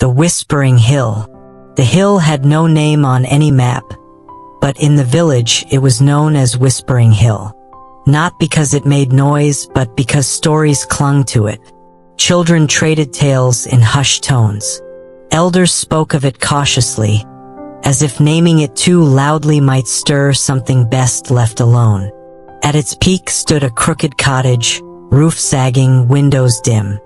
The Whispering Hill. The hill had no name on any map, but in the village it was known as Whispering Hill. Not because it made noise, but because stories clung to it. Children traded tales in hushed tones. Elders spoke of it cautiously, as if naming it too loudly might stir something best left alone. At its peak stood a crooked cottage, roof sagging, windows dim.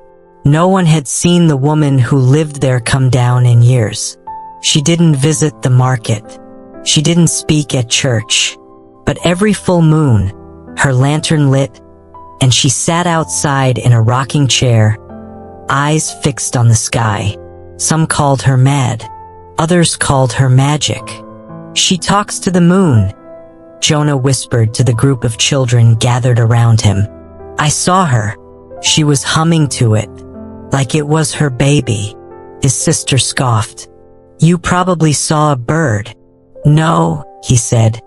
No one had seen the woman who lived there come down in years. She didn't visit the market. She didn't speak at church. But every full moon, her lantern lit, and she sat outside in a rocking chair, eyes fixed on the sky. Some called her mad. Others called her magic. "She talks to the moon," Jonah whispered to the group of children gathered around him. "I saw her. She was humming to it, like it was her baby." His sister scoffed. "You probably saw a bird." "No," he said.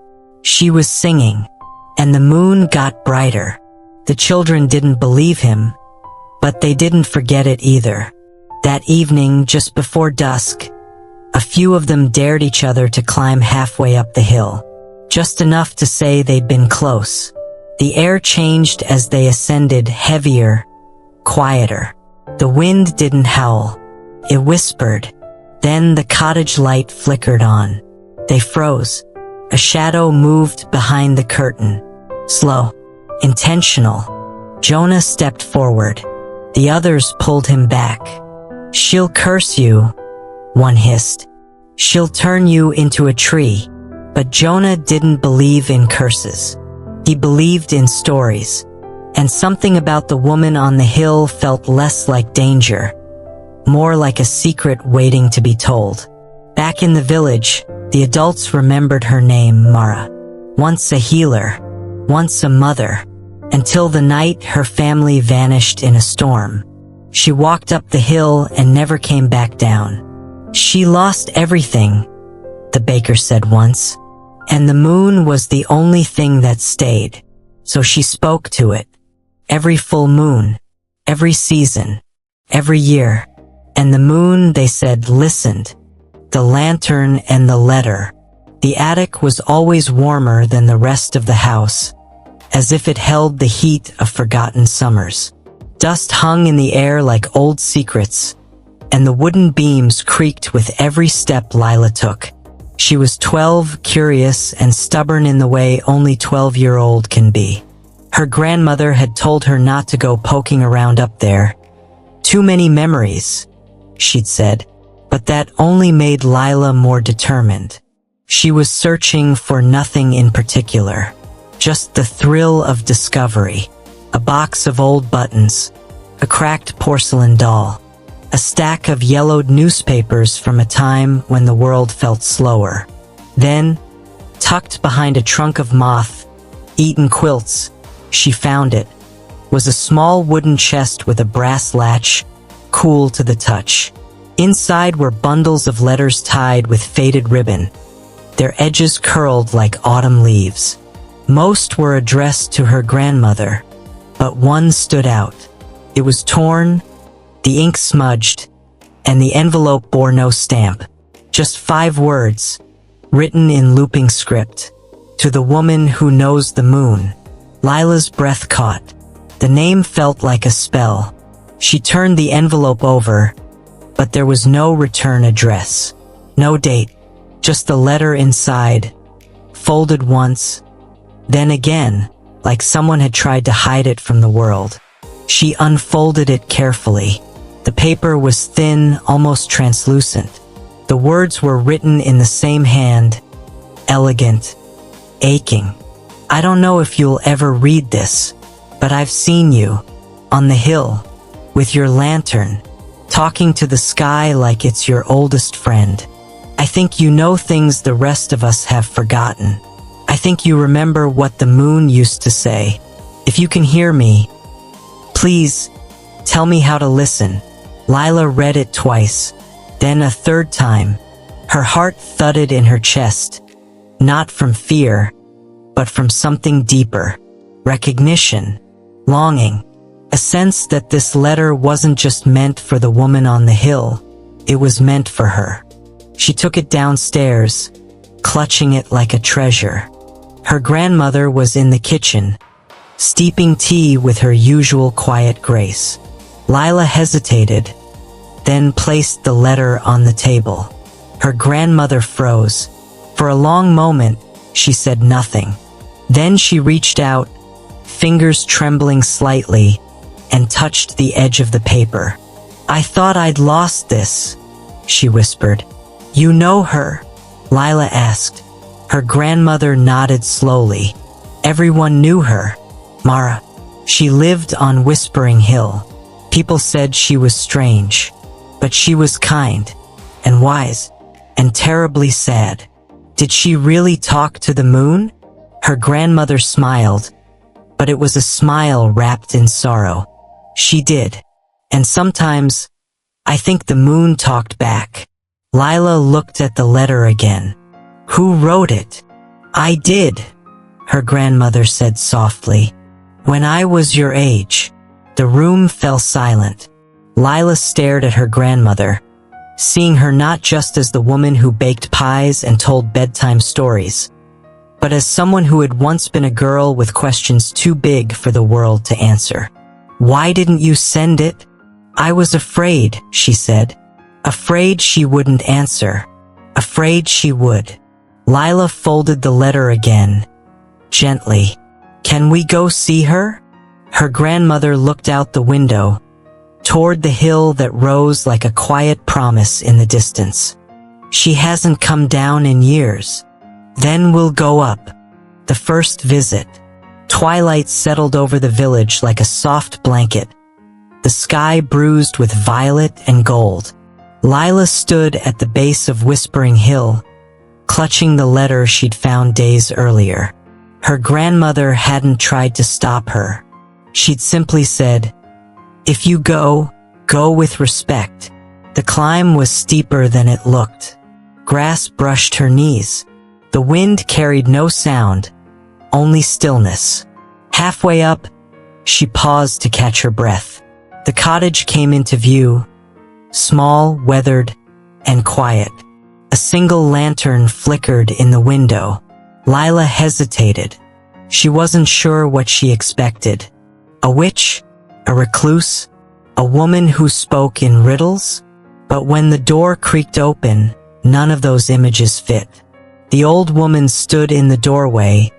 "She was singing, and the moon got brighter." The children didn't believe him, but they didn't forget it either. That evening, just before dusk, a few of them dared each other to climb halfway up the hill, just enough to say they'd been close. The air changed as they ascended, heavier, quieter. The wind didn't howl. It whispered. Then the cottage light flickered on. They froze. A shadow moved behind the curtain. Slow. Intentional. Jonah stepped forward. The others pulled him back. "She'll curse you," one hissed. "She'll turn you into a tree." But Jonah didn't believe in curses. He believed in stories. And something about the woman on the hill felt less like danger, more like a secret waiting to be told. Back in the village, the adults remembered her name, Mara. Once a healer, once a mother, until the night her family vanished in a storm. She walked up the hill and never came back down. "She lost everything," the baker said once, "and the moon was the only thing that stayed." So she spoke to it. Every full moon, every season, every year. And the moon, they said, listened. The lantern and the letter. The attic was always warmer than the rest of the house, as if it held the heat of forgotten summers. Dust hung in the air like old secrets, and the wooden beams creaked with every step Lila took. She was 12, curious and stubborn in the way only 12-year-old can be. Her grandmother had told her not to go poking around up there. "Too many memories," she'd said, but that only made Lila more determined. She was searching for nothing in particular, just the thrill of discovery. A box of old buttons, a cracked porcelain doll, a stack of yellowed newspapers from a time when the world felt slower. Then, tucked behind a trunk of moth-eaten quilts, she found it, was a small wooden chest with a brass latch, cool to the touch. Inside were bundles of letters tied with faded ribbon, their edges curled like autumn leaves. Most were addressed to her grandmother, but one stood out. It was torn, the ink smudged, and the envelope bore no stamp. Just 5 words, written in looping script. "To the woman who knows the moon." Lila's breath caught. The name felt like a spell. She turned the envelope over, but there was no return address. No date, just the letter inside, folded once, then again, like someone had tried to hide it from the world. She unfolded it carefully. The paper was thin, almost translucent. The words were written in the same hand, elegant, aching. "I don't know if you'll ever read this, but I've seen you, on the hill, with your lantern, talking to the sky like it's your oldest friend. I think you know things the rest of us have forgotten. I think you remember what the moon used to say. If you can hear me, please, tell me how to listen." Lila read it twice, then a third time. Her heart thudded in her chest, not from fear, but from something deeper. Recognition, longing, a sense that this letter wasn't just meant for the woman on the hill, it was meant for her. She took it downstairs, clutching it like a treasure. Her grandmother was in the kitchen, steeping tea with her usual quiet grace. Lila hesitated, then placed the letter on the table. Her grandmother froze. For a long moment, she said nothing. Then she reached out, fingers trembling slightly, and touched the edge of the paper. "I thought I'd lost this," she whispered. "You know her?" Lila asked. Her grandmother nodded slowly. Everyone knew her. Mara. She lived on Whispering Hill. People said she was strange, but she was kind, and wise, and terribly sad. Did she really talk to the moon? Her grandmother smiled, but it was a smile wrapped in sorrow. She did. And sometimes, I think the moon talked back. Lila looked at the letter again. "Who wrote it?" "I did," her grandmother said softly. "When I was your age." The room fell silent. Lila stared at her grandmother, seeing her not just as the woman who baked pies and told bedtime stories, but as someone who had once been a girl with questions too big for the world to answer. "Why didn't you send it?" "I was afraid," she said. Afraid she wouldn't answer. Afraid she would. Lila folded the letter again, gently. "Can we go see her?" Her grandmother looked out the window, toward the hill that rose like a quiet promise in the distance. "She hasn't come down in years." "Then we'll go up." The first visit. Twilight settled over the village like a soft blanket, the sky bruised with violet and gold. Lila stood at the base of Whispering Hill, clutching the letter she'd found days earlier. Her grandmother hadn't tried to stop her. She'd simply said, "If you go, go with respect." The climb was steeper than it looked. Grass brushed her knees. The wind carried no sound, only stillness. Halfway up, she paused to catch her breath. The cottage came into view, small, weathered, and quiet. A single lantern flickered in the window. Lila hesitated. She wasn't sure what she expected. A witch? A recluse? A woman who spoke in riddles? But when the door creaked open, none of those images fit. The old woman stood in the doorway,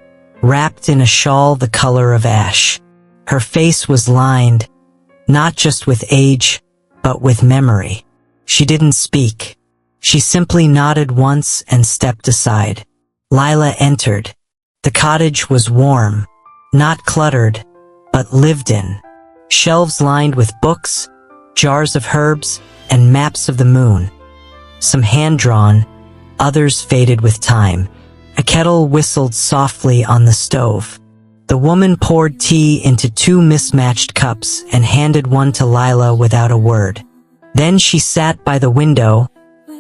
wrapped in a shawl the color of ash. Her face was lined, not just with age, but with memory. She didn't speak. She simply nodded once and stepped aside. Lila entered. The cottage was warm, not cluttered, but lived in. Shelves lined with books, jars of herbs, and maps of the moon. Some hand-drawn, others faded with time. A kettle whistled softly on the stove. The woman poured tea into two mismatched cups and handed one to Lila without a word. Then she sat by the window,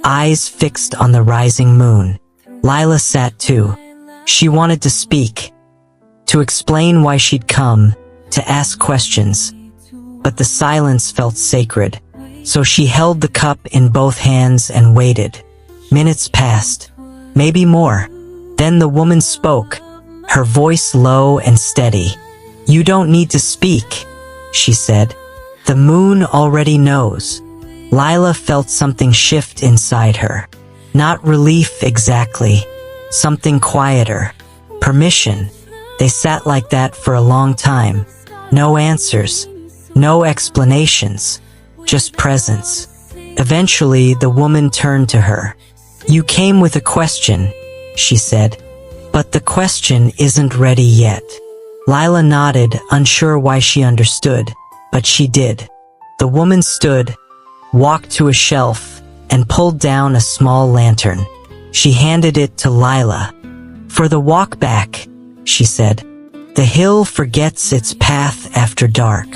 eyes fixed on the rising moon. Lila sat too. She wanted to speak, to explain why she'd come, to ask questions. But the silence felt sacred, so she held the cup in both hands and waited. Minutes passed, maybe more. Then the woman spoke, her voice low and steady. "You don't need to speak," she said. "The moon already knows." Lila felt something shift inside her. Not relief exactly, something quieter. Permission. They sat like that for a long time. No answers, no explanations, just presence. Eventually, the woman turned to her. "You came with a question," she said. "But the question isn't ready yet." Lila nodded, unsure why she understood, but she did. The woman stood, walked to a shelf, and pulled down a small lantern. She handed it to Lila. "For the walk back," she said. "The hill forgets its path after dark."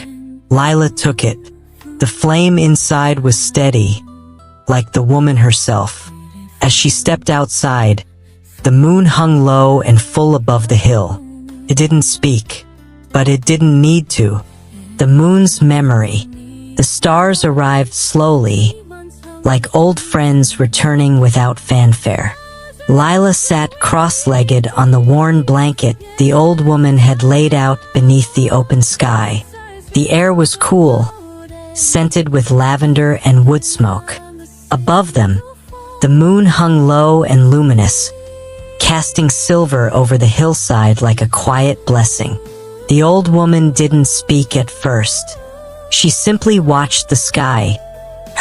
Lila took it. The flame inside was steady, like the woman herself. As she stepped outside, the moon hung low and full above the hill. It didn't speak, but it didn't need to. The moon's memory. The stars arrived slowly, like old friends returning without fanfare. Lila sat cross-legged on the worn blanket the old woman had laid out beneath the open sky. The air was cool, scented with lavender and wood smoke. Above them, the moon hung low and luminous, casting silver over the hillside like a quiet blessing. The old woman didn't speak at first. She simply watched the sky,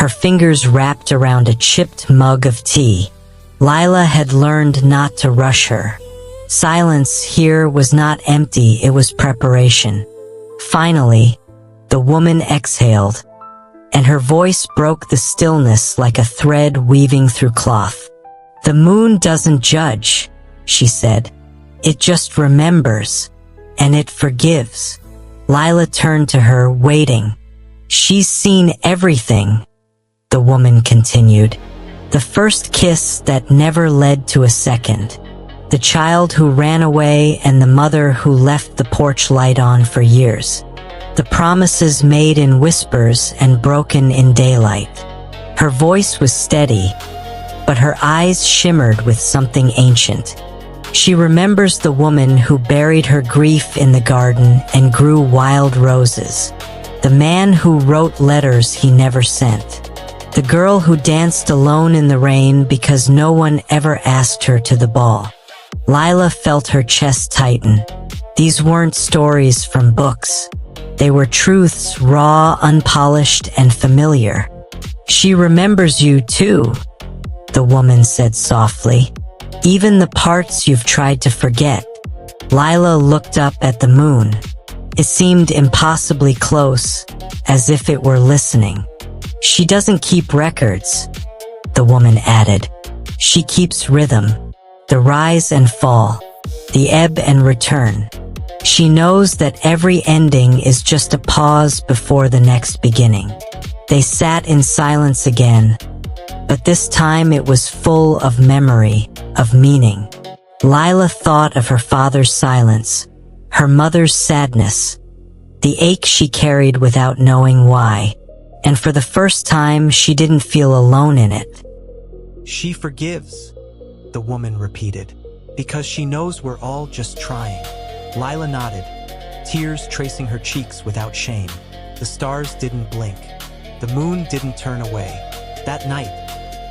her fingers wrapped around a chipped mug of tea. Lila had learned not to rush her. Silence here was not empty, it was preparation. Finally, the woman exhaled, and her voice broke the stillness like a thread weaving through cloth. "The moon doesn't judge," she said. "It just remembers, and it forgives." Lila turned to her, waiting. "She's seen everything," the woman continued. "The first kiss that never led to a second. The child who ran away and the mother who left the porch light on for years. The promises made in whispers and broken in daylight." Her voice was steady, but her eyes shimmered with something ancient. She remembers the woman who buried her grief in the garden and grew wild roses. The man who wrote letters he never sent. The girl who danced alone in the rain because no one ever asked her to the ball. Lila felt her chest tighten. These weren't stories from books. They were truths, raw, unpolished, and familiar. "She remembers you too," the woman said softly. "Even the parts you've tried to forget." Lila looked up at the moon. It seemed impossibly close, as if it were listening. "She doesn't keep records," the woman added. "She keeps rhythm, the rise and fall, the ebb and return. She knows that every ending is just a pause before the next beginning." They sat in silence again, but this time it was full of memory, of meaning. Lila thought of her father's silence, her mother's sadness, the ache she carried without knowing why, and for the first time she didn't feel alone in it. "She forgives," the woman repeated, "because she knows we're all just trying." Lila nodded, tears tracing her cheeks without shame. The stars didn't blink. The moon didn't turn away. That night,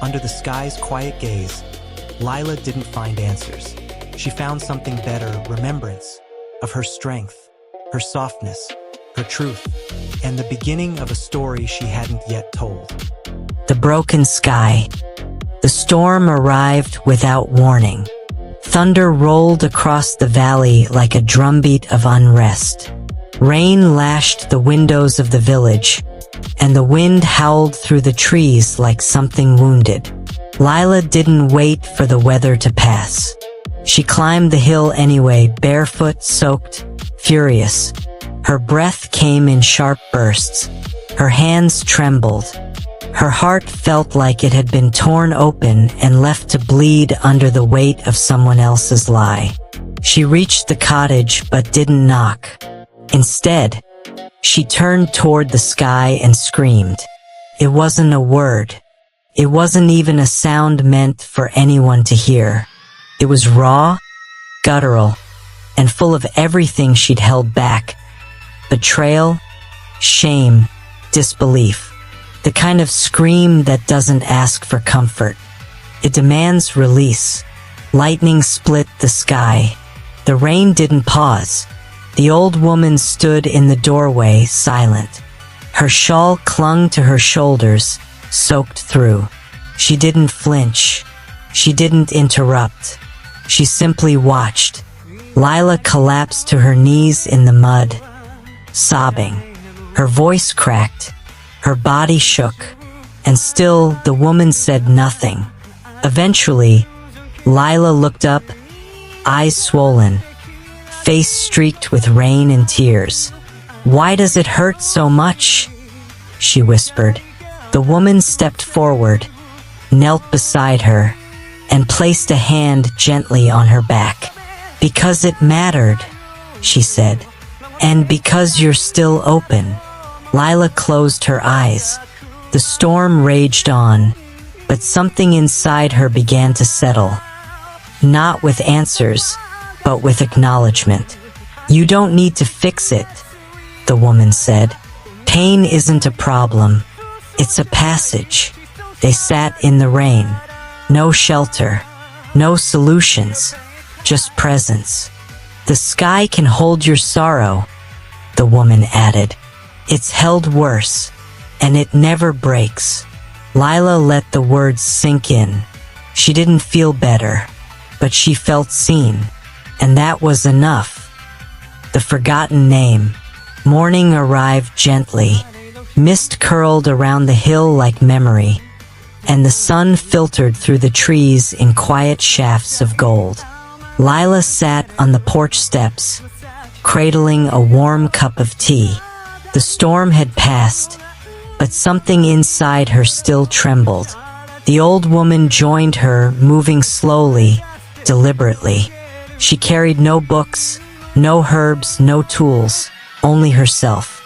under the sky's quiet gaze, Lila didn't find answers. She found something better, remembrance of her strength, her softness, her truth, and the beginning of a story she hadn't yet told. The broken sky. The storm arrived without warning. Thunder rolled across the valley like a drumbeat of unrest. Rain lashed the windows of the village, and the wind howled through the trees like something wounded. Lila didn't wait for the weather to pass. She climbed the hill anyway, barefoot, soaked, furious. Her breath came in sharp bursts. Her hands trembled. Her heart felt like it had been torn open and left to bleed under the weight of someone else's lie. She reached the cottage but didn't knock. Instead, she turned toward the sky and screamed. It wasn't a word. It wasn't even a sound meant for anyone to hear. It was raw, guttural, and full of everything she'd held back. Betrayal, shame, disbelief. The kind of scream that doesn't ask for comfort. It demands release. Lightning split the sky. The rain didn't pause. The old woman stood in the doorway, silent. Her shawl clung to her shoulders, soaked through. She didn't flinch. She didn't interrupt. She simply watched. Lila collapsed to her knees in the mud, sobbing. Her voice cracked. Her body shook, and still the woman said nothing. Eventually, Lila looked up, eyes swollen, face streaked with rain and tears. "Why does it hurt so much?" she whispered. The woman stepped forward, knelt beside her, and placed a hand gently on her back. "Because it mattered," she said, "and because you're still open." Lila closed her eyes. The storm raged on, but something inside her began to settle. Not with answers, but with acknowledgement. "You don't need to fix it," the woman said. "Pain isn't a problem. It's a passage." They sat in the rain. No shelter, no solutions, just presence. "The sky can hold your sorrow," the woman added. "It's held worse, and it never breaks." Lila let the words sink in. She didn't feel better, but she felt seen, and that was enough. The forgotten name. Morning arrived gently. Mist curled around the hill like memory, and the sun filtered through the trees in quiet shafts of gold. Lila sat on the porch steps, cradling a warm cup of tea. The storm had passed, but something inside her still trembled. The old woman joined her, moving slowly, deliberately. She carried no books, no herbs, no tools, only herself.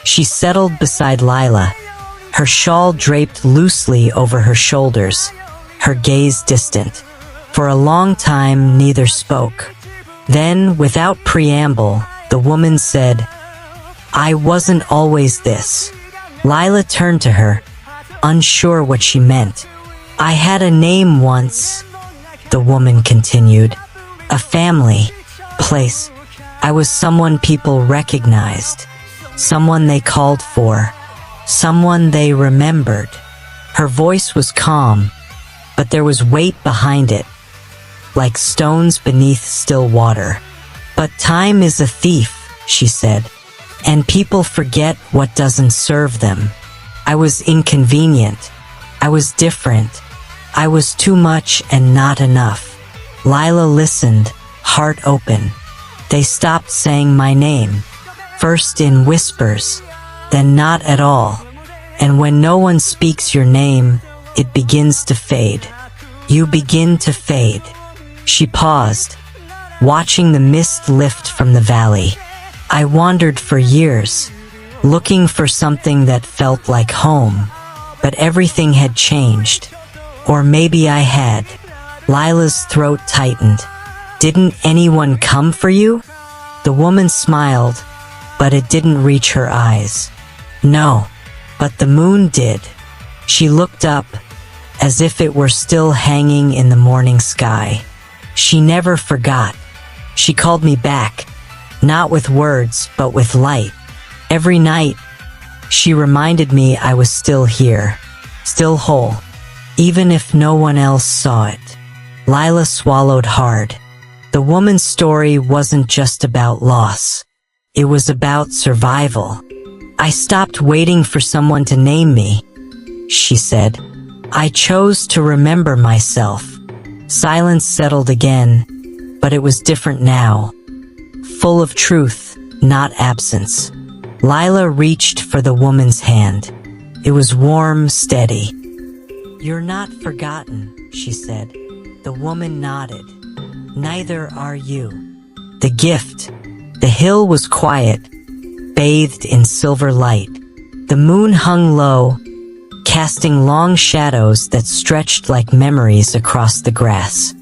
She settled beside Lila, her shawl draped loosely over her shoulders, her gaze distant. For a long time, neither spoke. Then, without preamble, the woman said, "I wasn't always this." Lila turned to her, unsure what she meant. "I had a name once," the woman continued. "A family, place. I was someone people recognized, someone they called for, someone they remembered." Her voice was calm, but there was weight behind it, like stones beneath still water. "But time is a thief," she said, "and people forget what doesn't serve them. I was inconvenient. I was different. I was too much and not enough." Lila listened, heart open. They stopped saying my name, first in whispers, then not at all. And when no one speaks your name, it begins to fade. You begin to fade. She paused, watching the mist lift from the valley. "I wandered for years, looking for something that felt like home, but everything had changed. Or maybe I had." Lila's throat tightened. "Didn't anyone come for you?" The woman smiled, but it didn't reach her eyes. "No, but the moon did." She looked up, as if it were still hanging in the morning sky. "She never forgot. She called me back, not with words, but with light. Every night, she reminded me I was still here, still whole, even if no one else saw it." Lila swallowed hard. The woman's story wasn't just about loss. It was about survival. "I stopped waiting for someone to name me," she said. "I chose to remember myself." Silence settled again, but it was different now. Full of truth, not absence. Lila reached for the woman's hand. It was warm, steady. "You're not forgotten," she said. The woman nodded. "Neither are you." The gift. The hill was quiet, bathed in silver light. The moon hung low, casting long shadows that stretched like memories across the grass.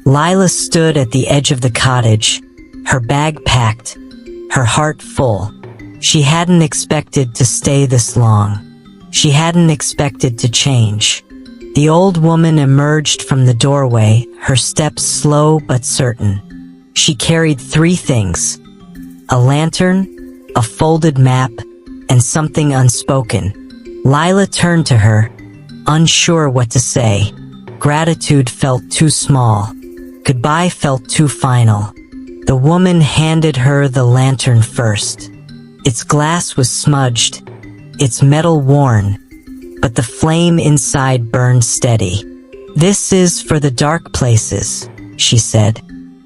Lila stood at the edge of the cottage, her bag packed, her heart full. She hadn't expected to stay this long. She hadn't expected to change. The old woman emerged from the doorway, her steps slow but certain. She carried 3 things: a lantern, a folded map, and something unspoken. Lila turned to her, unsure what to say. Gratitude felt too small. Goodbye felt too final. The woman handed her the lantern first. Its glass was smudged, its metal worn, but the flame inside burned steady. "This is for the dark places," she said.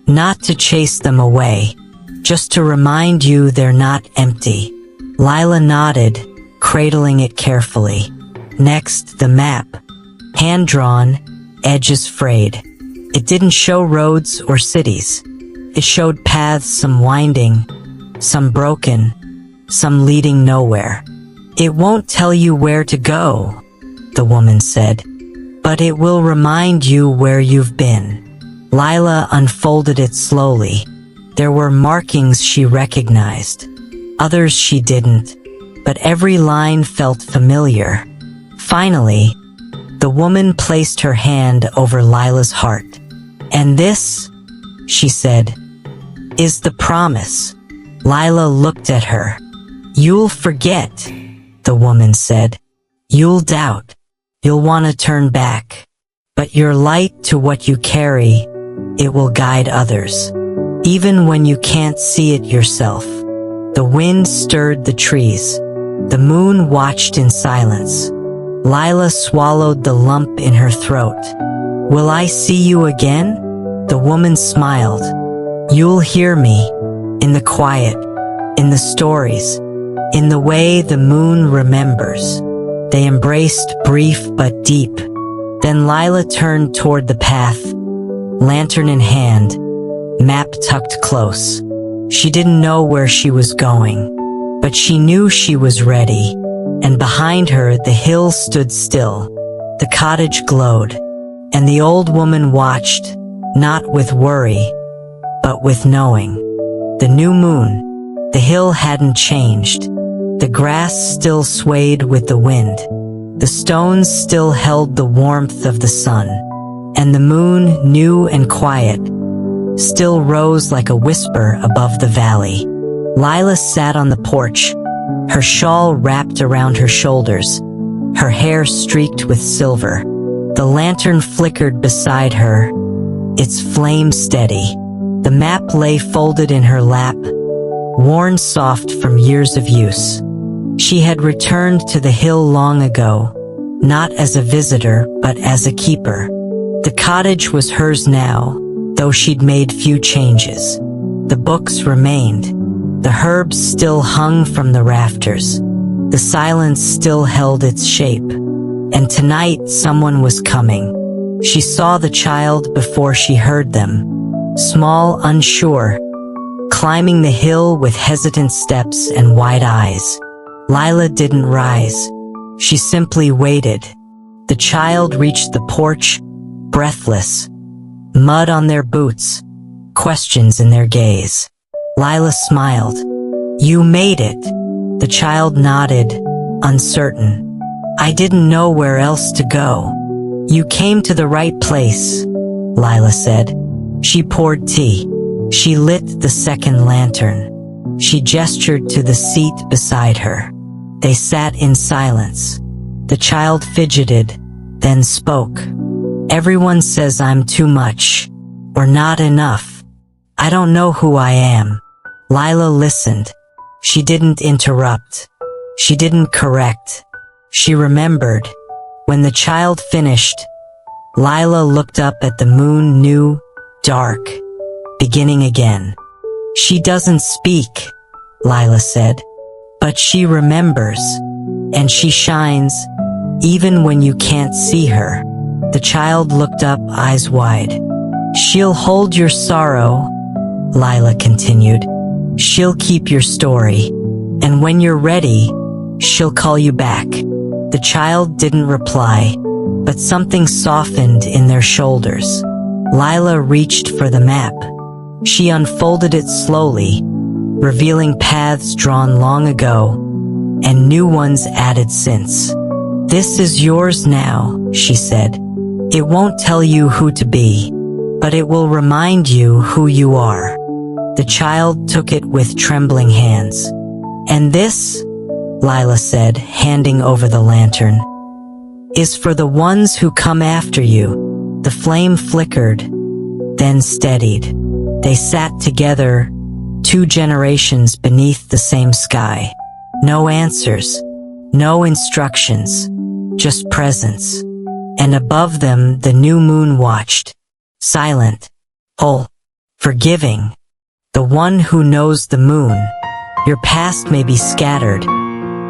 "Not to chase them away, just to remind you they're not empty." Lila nodded, cradling it carefully. Next, the map. Hand-drawn, edges frayed. It didn't show roads or cities. It showed paths, some winding, some broken, some leading nowhere. "It won't tell you where to go," the woman said, but it will remind you where you've been. Lila unfolded it slowly. There were markings she recognized, others she didn't, but every line felt familiar. Finally, the woman placed her hand over Lila's heart. "And this," she said, "is the promise." Lila looked at her. "You'll forget," the woman said. "You'll doubt. You'll want to turn back. But you're light to what you carry. It will guide others, even when you can't see it yourself." The wind stirred the trees. The moon watched in silence. Lila swallowed the lump in her throat. "Will I see you again?" The woman smiled. "You'll hear me, in the quiet, in the stories, in the way the moon remembers." They embraced, brief but deep. Then Lila turned toward the path, lantern in hand, map tucked close. She didn't know where she was going, but she knew she was ready. And behind her the hill stood still. The cottage glowed, and the old woman watched, not with worry, but with knowing. The new moon, the hill hadn't changed. The grass still swayed with the wind. The stones still held the warmth of the sun. And the moon, new and quiet, still rose like a whisper above the valley. Lila sat on the porch, her shawl wrapped around her shoulders, her hair streaked with silver. The lantern flickered beside her, its flame steady. The map lay folded in her lap, worn soft from years of use. She had returned to the hill long ago, not as a visitor but as a keeper. The cottage was hers now, though she'd made few changes. The books remained. The herbs still hung from the rafters. The silence still held its shape. And tonight someone was coming. She saw the child before she heard them. Small, unsure, climbing the hill with hesitant steps and wide eyes. Lila didn't rise. She simply waited. The child reached the porch, breathless, mud on their boots, questions in their gaze. Lila smiled. "You made it." The child nodded, uncertain. "I didn't know where else to go." "You came to the right place," Lila said. She poured tea. She lit the second lantern. She gestured to the seat beside her. They sat in silence. The child fidgeted, then spoke. "Everyone says I'm too much, or not enough. I don't know who I am." Lila listened. She didn't interrupt. She didn't correct. She remembered. When the child finished, Lila looked up at the moon, new, dark, beginning again. "She doesn't speak," Lila said, "but she remembers, and she shines, even when you can't see her." The child looked up, eyes wide. "She'll hold your sorrow," Lila continued. "She'll keep your story, and when you're ready, she'll call you back." The child didn't reply, but something softened in their shoulders. Lila reached for the map. She unfolded it slowly, revealing paths drawn long ago, and new ones added since. "This is yours now," she said. "It won't tell you who to be, but it will remind you who you are." The child took it with trembling hands. "And this," Lila said, handing over the lantern, "is for the ones who come after you." The flame flickered, then steadied. They sat together, 2 generations beneath the same sky. No answers, no instructions, just presence. And above them the new moon watched, silent, whole, forgiving. The one who knows the moon. Your past may be scattered,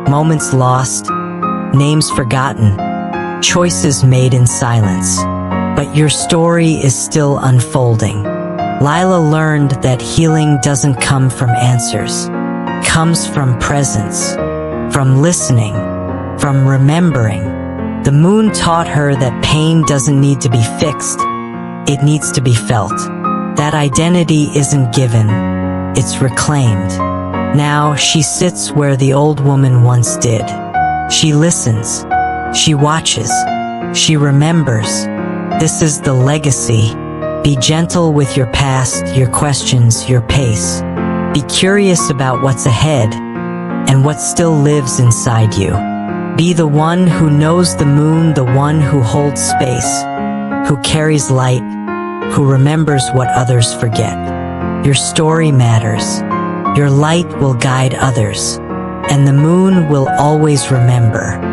moments lost, names forgotten, choices made in silence. But your story is still unfolding. Lila learned that healing doesn't come from answers. It comes from presence, from listening, from remembering. The moon taught her that pain doesn't need to be fixed, it needs to be felt. That identity isn't given, it's reclaimed. Now she sits where the old woman once did. She listens, she watches, she remembers. This is the legacy. Be gentle with your past, your questions, your pace. Be curious about what's ahead and what still lives inside you. Be the one who knows the moon, the one who holds space, who carries light, who remembers what others forget. Your story matters. Your light will guide others, and the moon will always remember.